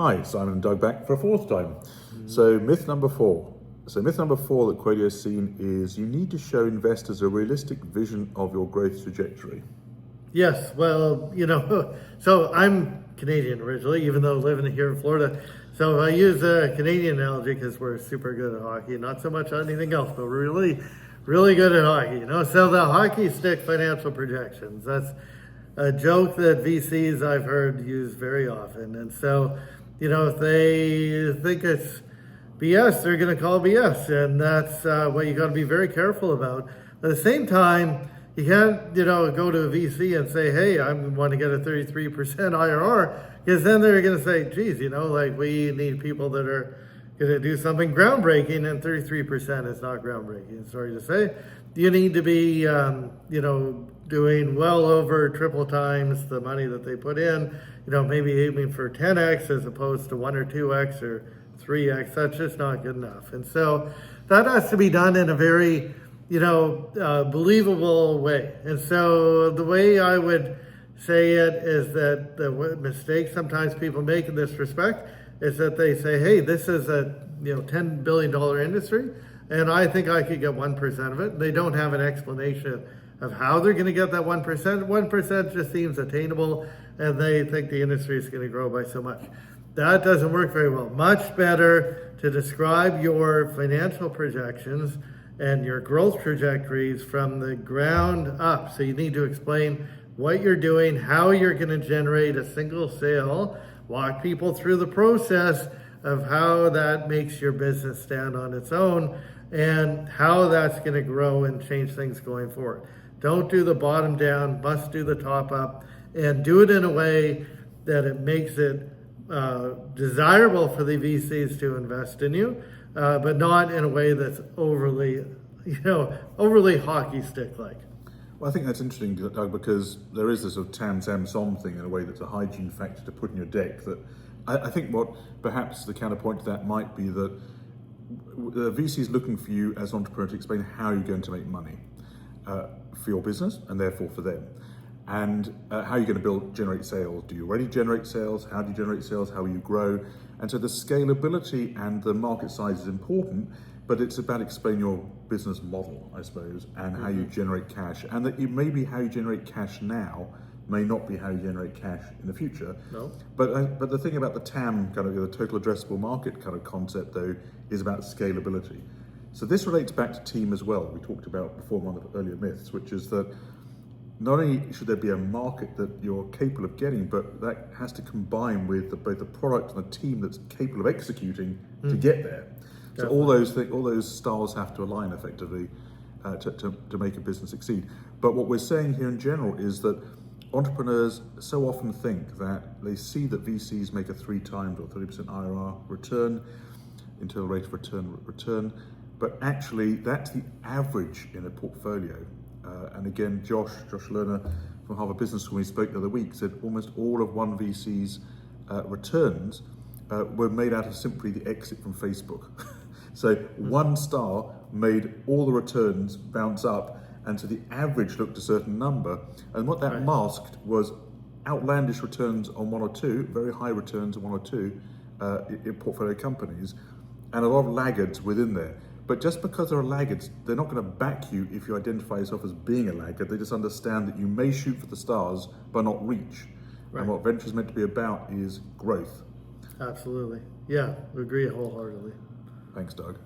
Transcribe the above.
Hi, Simon and Doug back for a fourth time. So myth number four. Myth number four that Qodeo has seen is you need to show investors a realistic vision of your growth trajectory. Yes, well, so I'm Canadian originally, even though living here in Florida. So I use a Canadian analogy because we're super good at hockey, not so much on anything else, but we're really good at hockey, So the hockey stick financial projections, that's a joke that VCs I've heard use very often. And so, if they think it's BS, they're going to call BS. And that's what you got to be very careful about. At the same time, you can't, go to a VC and say, hey, I want to get a 33% IRR, because then they're going to say, geez, we need people that are going to do something groundbreaking, and 33% is not groundbreaking. Sorry to say. You need to be, doing well over triple times the money that they put in, maybe aiming for 10x as opposed to 1 or 2x or 3x. That's just not good enough. And so that has to be done in a very, believable way. And so the way I would say it is that the mistake sometimes people make in this respect is that they say, hey, this is a $10 billion industry, and I think I could get 1% of it. They don't have an explanation of how they're going to get that 1%. 1% just seems attainable, and they think the industry is going to grow by so much. That doesn't work very well. Much better to describe your financial projections and your growth trajectories from the ground up. So you need to explain what you're doing, how you're going to generate a single sale, walk people through the process of how that makes your business stand on its own, and how that's going to grow and change things going forward. Don't do the bottom down, must do the top up, and do it in a way that it makes it desirable for the VCs to invest in you, but not in a way that's overly hockey stick-like. Well, I think that's interesting, Doug, because there is this sort of tam-sam-som thing in a way that's a hygiene factor to put in your deck. That I think what perhaps the counterpoint to that might be that the VC is looking for you as an entrepreneur to explain how you're going to make money for your business and therefore for them. And how you're going to generate sales. Do you already generate sales? How do you generate sales? How will you grow? And so the scalability and the market size is important, but it's about explaining your business model, I suppose, and how you generate cash. And that maybe how you generate cash now may not be how you generate cash in the future. No. But the thing about the TAM, kind of the total addressable market kind of concept, though, is about scalability. So this relates back to team as well. We talked about before one of the earlier myths, which is that not only should there be a market that you're capable of getting, but that has to combine with both the product and the team that's capable of executing to get there. So all those stars have to align effectively to make a business succeed. But what we're saying here in general is that entrepreneurs so often think that they see that VCs make a 3 times or 30% IRR return, internal rate of return, but actually that's the average in a portfolio. And again, Josh Lerner from Harvard Business School, when he spoke the other week, said almost all of one VC's returns were made out of simply the exit from Facebook. So one star made all the returns bounce up, and so the average looked a certain number. And what that masked was outlandish returns on 1 or 2, very high returns on 1 or 2 in portfolio companies, and a lot of laggards within there. But just because there are laggards, they're not going to back you if you identify yourself as being a laggard. They just understand that you may shoot for the stars, but not reach. Right. And what venture is meant to be about is growth. Absolutely. Yeah, we agree wholeheartedly. Thanks, Doug.